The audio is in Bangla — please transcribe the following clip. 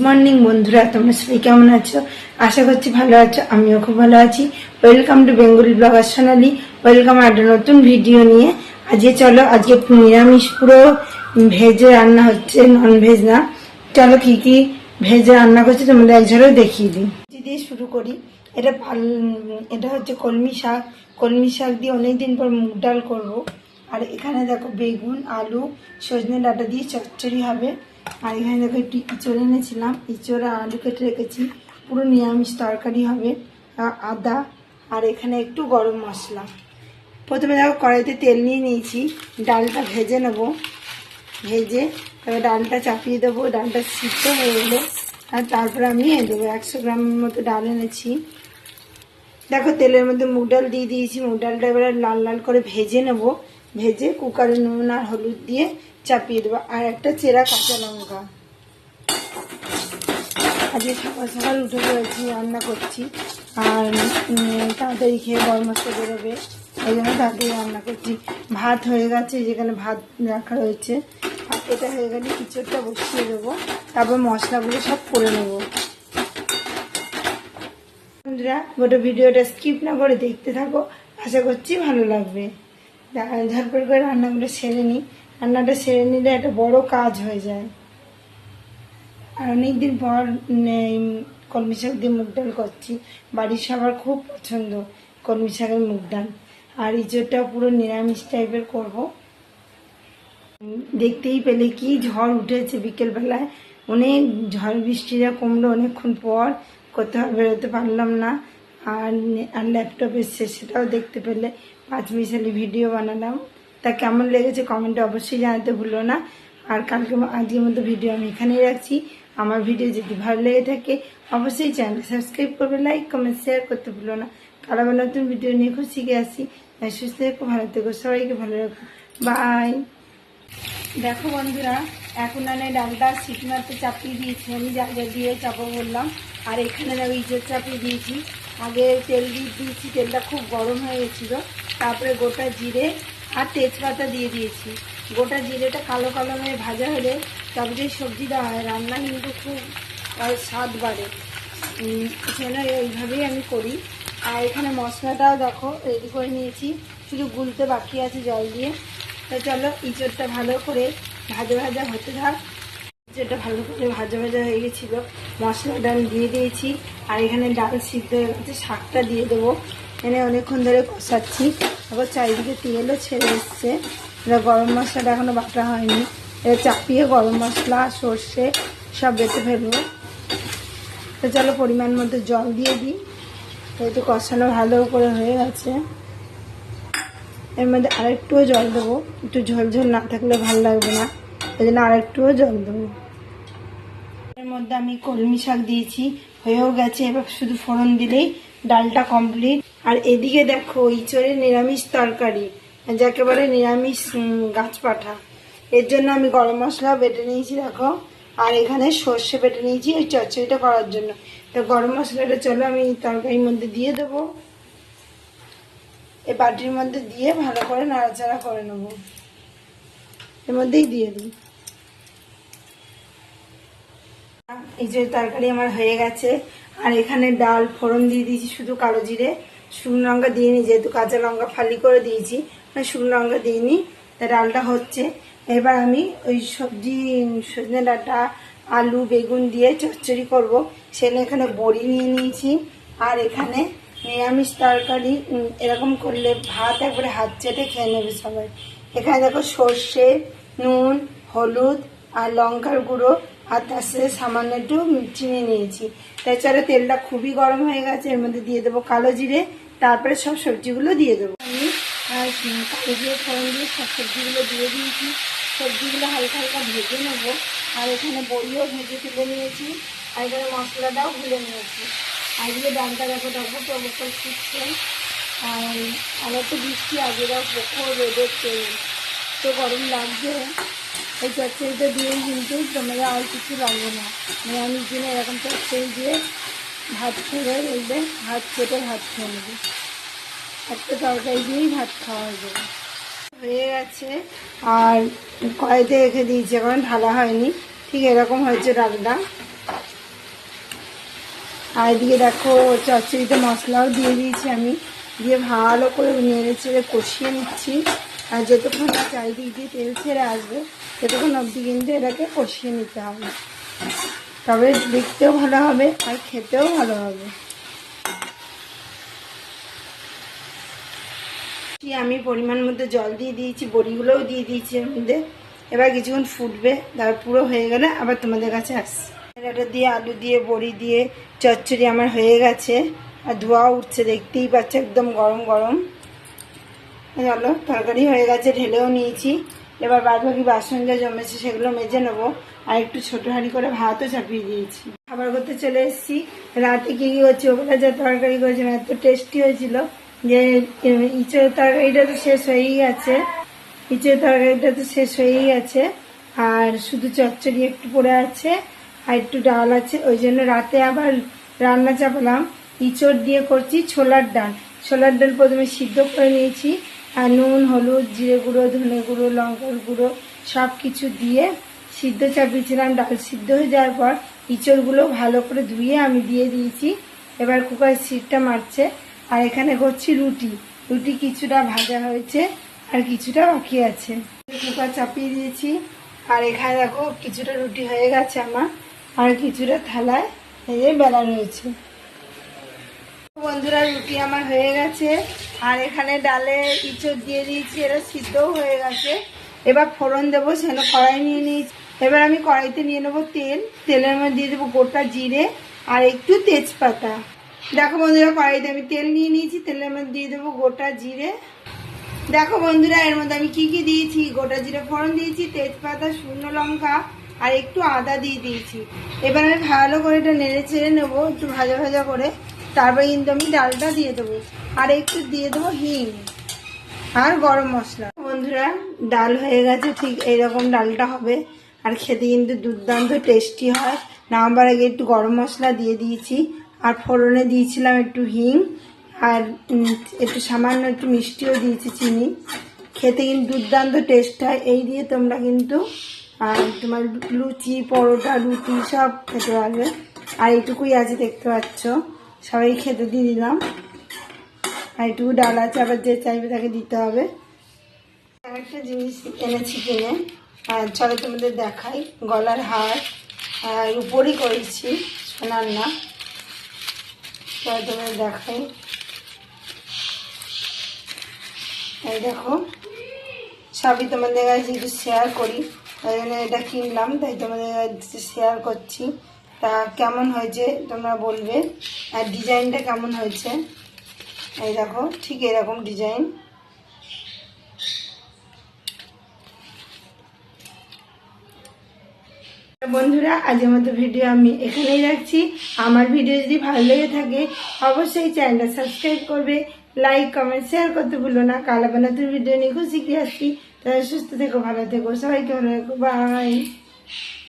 মর্নিং বন্ধুরা, তোমরা সবাই কেমন আছো? আশা করছি ভালো আছো। আমিও খুব ভালো আছি। Welcome to Bengali blogger Sonali. Welcome একটা নতুন ভিডিও নিয়ে। আজকে চলো, আজকে নিরামিষ, পুরো ভেজ রান্না হচ্ছে, নন ভেজ না। চলো কি কি ভেজ রান্না করছি তোমাদের এক ঝলক দেখিয়ে দিই। দিয়ে শুরু করি। এটা হচ্ছে কলমি শাক। কলমি শাক দিয়ে অনেকদিন পর মুগ ডাল করবো। আর এখানে দেখো বেগুন, আলু, সজনে ডাঁটা দিয়ে চচ্চড়ি হবে। আর এখানে দেখো একটু ইঁচড় এনেছিলাম, ইঁচড় আর আলু কেটে রেখেছি। পুরো নিরামিষ তরকারি হবে। আদা আর এখানে একটু গরম মশলা। প্রথমে দেখো কড়াইতে তেল নিয়ে নিয়েছি, ডালটা ভেজে নেব। ভেজে তারপর ডালটা চাপিয়ে দেবো। ডালটা সিদ্ধ হয়ে গেলে আর তারপরে আমি দেবো। 100 গ্রাম মতো ডাল এনেছি। দেখো তেলের মধ্যে মুগ ডাল দিয়ে দিয়েছি। মুগ ডালটা এবারে লাল লাল করে ভেজে নেব। ভেজে কুকারে নুন আর হলুদ দিয়ে চাপিয়ে দেবো। আর একটা চেরা কাঁচা লঙ্কা। আজকে সকাল সকাল উঠে পড়েছি, রান্না করছি। আর তাড়াতাড়ি খেয়ে গরম মশলা বেরোবে, এই জন্য তাড়াতাড়ি রান্না করছি। ভাত হয়ে গেছে, যেখানে ভাত রাখা রয়েছে। আর এটা হয়ে গেলে ইঁচড়টা বসিয়ে দেবো। তারপর মশলাগুলো সব করে নেবো। বন্ধুরা, গোটা ভিডিওটা স্কিপ না করে দেখতে থাকো, আশা করছি ভালো লাগবে। ঝটপট করে রান্নাগুলো সেরে নিই। রান্নাটা সেরে নিলে একটা বড় কাজ হয়ে যায়। আর অনেকদিন পর কলমি শাক দিয়ে মুগ ডাল করছি। বাড়ির সবার খুব পছন্দ কলমি শাকের মুগ ডাল। আর ইঁচড়টা পুরো নিরামিষ টাইপের করব। দেখতেই পেলে কি ঝড় উঠেছে বিকেলবেলায়। অনেক ঝড় বৃষ্টিটা কমলো অনেকক্ষণ পর, কোথাও বেরোতে পারলাম না। আর ল্যাপটপ এসছে, সেটাও দেখতে পেলে। 5 মিনিট ভিডিও বানালাম। তা কেমন লেগেছে কমেন্টে অবশ্যই জানাতে ভুলো না। আর আজকের মতো ভিডিও আমি এখানেই রাখছি। আমার ভিডিও যদি ভালো লেগে থাকে অবশ্যই চ্যানেল সাবস্ক্রাইব করবে, লাইক কমেন্ট শেয়ার করতে ভুলো না। কাল আবার নতুন ভিডিও নিয়ে খুব শিখে আসি। সুস্থ থেকো, ভালো থেকো, সবাইকে ভালো রাখো। বাই। দেখো বন্ধুরা, এখন আমি ডালটা সিটি মারতে চাপিয়ে দিয়েছি। আমি যা যা দিয়ে চাপা বললাম। আর এখানে আমি ইঁচড় চাপিয়ে দিয়েছি। আগে তেল দিয়ে দিয়েছি, তেলটা খুব গরম হয়ে গেছিলো। তারপরে গোটা জিরে আর তেজপাতা দিয়ে দিয়েছি। গোটা জিরেটা কালো কালো হয়ে ভাজা হলে তবে যে সবজি দেওয়া হয়, রান্না কিন্তু খুব স্বাদ বাড়ে। সেজন্য এইভাবেই আমি করি। আর এখানে মশলাটাও দেখো রেডি করে নিয়েছি, শুধু গুলতে বাকি আছে জল দিয়ে। তো চলো, ইঁচড়টা ভালো করে ভাজা ভাজা হতে থাক। ইঁচড়টা ভালো করে ভাজা ভাজা হয়ে গেছিলো। মশলাটা আমি দিয়ে দিয়েছি। আর এখানে ডাল সিদ্ধ হয়ে গেছে, শাকটা দিয়ে দেবো। এনে অনেকক্ষণ ধরে কষাচ্ছি। তারপর চারিদিকে তেলও ছেড়ে এসছে। এটা গরম মশলাটা এখনও বাটা হয়নি। এটা চাপিয়ে গরম মশলা, সর্ষে সব বেটে ফেলবো। তো চলো পরিমাণ মতো জল দিয়ে দিই। একটু কষানো ভালো করে হয়ে গেছে। এর মধ্যে আরেকটুও জল দেবো। একটু ঝোল ঝোল না থাকলে ভালো লাগবে না, এই জন্য আরেকটুও জল দেবো। এর মধ্যে আমি কলমি শাক দিয়েছি, হয়েও গেছে। এবার শুধু ফোড়ন দিলেই ডালটা কমপ্লিট। আর এদিকে দেখো ইঁচড়ের নিরামিষ তরকারি, যাকে বলে নিরামিষ গাছপাঠা। এর জন্য আমি গরম মশলা বেটে নিয়েছি দেখো। আর এখানে সর্ষে বেটে নিয়েছি ওই চচ্চড়িটা করার জন্য। তো গরম মশলাটা চলো আমি তরকারির মধ্যে দিয়ে দেবো। এই বাটির মধ্যে দিয়ে ভালো করে নাড়াচাড়া করে নেব। এর মধ্যেই দিয়ে দিই। এই যে তরকারি আমার হয়ে গেছে। আর এখানে ডাল ফোড়ন দিয়ে দিয়েছি শুধু কালো জিরে, শুকনো লঙ্কা দিইনি, যেহেতু কাঁচা লঙ্কা ফালি করে দিয়েছি, শুকনো লঙ্কা দিইনি। তা ডালটা হচ্ছে। এবার আমি ওই সবজি, সজনে ডাঁটা, আলু, বেগুন দিয়ে চচ্চড়ি করব। সেজন্য এখানে বড়ি নিয়ে নিয়েছি। আর এখানে নিরামিষ তরকারি এরকম করলে ভাত একবারে হাত চেটে খেয়ে নেবে সবাই। এখানে দেখো সর্ষে, নুন, হলুদ আর লঙ্কার গুঁড়ো আর তার সাথে সামান্য একটু চিনি নিয়েছি। তাই চলো, তেলটা খুবই গরম হয়ে গেছে। এর মধ্যে দিয়ে দেবো কালো জিরে, তারপরে সব সবজিগুলো দিয়ে দেবো। আমি কালো জিরে ফোড়ন দিয়ে সব সবজিগুলো দিয়ে দিয়েছি। সবজিগুলো হালকা হালকা ভেজে নেবো। আর এখানে বড়িও ভেজে তুলে নিয়েছি। আর এখানে মশলাটাও ভুলে নিয়েছি। আর এগুলো ডালটা দেখো টকবক টকবক করে ফুটছে। আর একটু বৃষ্টি আগে দাও, প্রখর রোদের তেল তো গরম লাগছে। এই চচ্চড়িটা দিয়েই কিন্তু তোমরা আর কিছু লাগবে না। নিরামিষ দিনে এরকম চচ্চড়ি দিয়ে ভাত খেয়ে দেখবে হাত চেটে ভাত খেয়ে নেবে। একটা তরকারি দিয়েই ভাত খাওয়া হয়ে যাবে। হয়ে গেছে। আর কড়াইতে রেখে দিয়েছি, এখন ঢালা হয়নি। ঠিক এরকম হয়েছে ডালটা। আর এদিকে দেখো চচ্চড়িতে মশলাও দিয়ে দিয়েছি আমি, দিয়ে ভালো করে নেড়ে চেড়ে কষিয়ে নিচ্ছি। আর যতক্ষণ না চারিদিক দিয়ে তেল ছেড়ে আসবে ততক্ষণ অবধি কিন্তু এটাকে কষিয়ে নিতে হবে, তবে দেখতেও ভালো হবে আর খেতেও ভালো হবে। আমি পরিমাণ মতো জল দিয়ে দিয়েছি, বড়িগুলোও দিয়ে দিয়েছি এর মধ্যে। এবার কিছুক্ষণ ফুটবে, তারপর পুরো হয়ে গেলে আবার তোমাদের কাছে আসছি। এটা দিয়ে আলু দিয়ে বড়ি দিয়ে চচ্চড়ি আমার হয়ে গেছে, আর ধোঁয়া উঠছে দেখতেই পাচ্ছ, একদম গরম গরম। চলো, তরকারি হয়ে গেছে, ঢেলেও নিয়েছি। এবার বাদ বাকি বাসন যা জমেছে সেগুলো মেজে নেবো। আর একটু ছোটো হাঁড়ি করে ভাতও চাপিয়ে দিয়েছি। খাবার করতে চলে এসেছি। রাতে কি হচ্ছে, ওগুলো যা তরকারি করেছিলাম এত টেস্টি হয়েছিল যে ইঁচড়ের তরকারিটা তো শেষ হয়েই গেছে, ইঁচড়ের তরকারিটা তো শেষ হয়েই গেছে। আর শুধু চচ্চড়ি একটু পড়ে আছে আর একটু ডাল আছে, ওই জন্য রাতে আবার রান্না চাপালাম। ইঁচড় দিয়ে করছি ছোলার ডাল। ছোলার ডাল প্রথমে সিদ্ধ করে নিয়েছি, আর নুন, হলুদ, জিরে গুঁড়ো, ধনে গুঁড়ো, লঙ্কার গুঁড়ো সব কিছু দিয়ে সিদ্ধ চাপিয়েছিলাম। ডাল সিদ্ধ হয়ে যাওয়ার পর ইঁচড়গুলো ভালো করে ধুয়ে আমি দিয়ে দিয়েছি। এবার কুকারের সিটটা মারছে। আর এখানে করছি রুটি। রুটি কিছুটা ভাজা হয়েছে আর কিছুটা বাকি আছে। কুকার চাপিয়ে দিয়েছি। আর এখানে দেখো কিছুটা রুটি হয়ে গেছে আমার, আর কিছুটা থালায় এই বেলা রয়েছে। বন্ধুরা, রুটি আমার হয়ে গেছে, আর এখানে ডালে ইঁচড় দিয়ে দিয়েছি, এটা সিদ্ধও হয়ে গেছে। এবার ফোড়ন দেবো, সেখানে কড়াই নিয়ে নিয়েছি। এবার আমি কড়াইতে নিয়ে নেবো তেল। তেলের মধ্যে দিয়ে দেবো গোটা জিরে আর একটু তেজপাতা। দেখো বন্ধুরা, কড়াইতে আমি তেল নিয়ে নিয়েছি, তেলের মধ্যে দিয়ে দেবো গোটা জিরে। দেখো বন্ধুরা, এর মধ্যে আমি কি কি দিয়েছি, গোটা জিরে ফোড়ন দিয়েছি, তেজপাতা, শুকনো লঙ্কা আর একটু আদা দিয়ে দিয়েছি। এবার আমি ভালো করে এটা নেড়ে চেড়ে নেবো, একটু ভাজা ভাজা করে। তারপরে কিন্তু আমি ডালটা দিয়ে দেবো, আর একটু দিয়ে দেবো হিং আর গরম মশলা। বন্ধুরা, ডাল হয়ে গেছে, ঠিক এইরকম ডালটা হবে, আর খেতে কিন্তু দুর্দান্ত টেস্টি হয়। নামাবার আগে একটু গরম মশলা দিয়ে দিয়েছি, আর ফোড়নে দিয়েছিলাম একটু হিং, আর একটু সামান্য একটু মিষ্টিও দিয়েছি, চিনি। খেতে কিন্তু দুর্দান্ত টেস্ট হয়। এই দিয়ে তোমরা কিন্তু তোমার লুচি, পরোটা, রুটি সব খেতে পারবে। আর এইটুকুই আছে, দেখতে পাচ্ছ, সবাই খেতে দিয়ে দিলাম। আর একটু ডাল আছে, আবার যে চাইবে তাকে দিতে হবে। একটা জিনিস এনেছি কিনে, চলো তোমাদের দেখাই। গলার হার উপরই করেছি, সোনার না। চলো তোমাদের দেখাই। এই দেখো, সবই তোমাদের কাছে একটু শেয়ার করি, তাই জন্য এটা কিনলাম, তাই তোমাদের কাছে শেয়ার করছি। তা কেমন হয়েছে তোমরা বলবে, আর ডিজাইনটা কেমন হয়েছে। এই দেখো, ঠিক এরকম ডিজাইন। বন্ধুরা, আজকের মতো ভিডিও আমি এখানেই রাখছি। আমার ভিডিও যদি ভালো লেগে থাকে অবশ্যই চ্যানেলটা সাবস্ক্রাইব করবে, লাইক, কমেন্ট, শেয়ার করতে ভুলো না। কাল আবার নতুন ভিডিও নিয়ে খুব শীঘ্রই আসছি। তাহলে সুস্থ থেকো, ভালো থেকো, সবাইকে ভালো থেকো, বাই।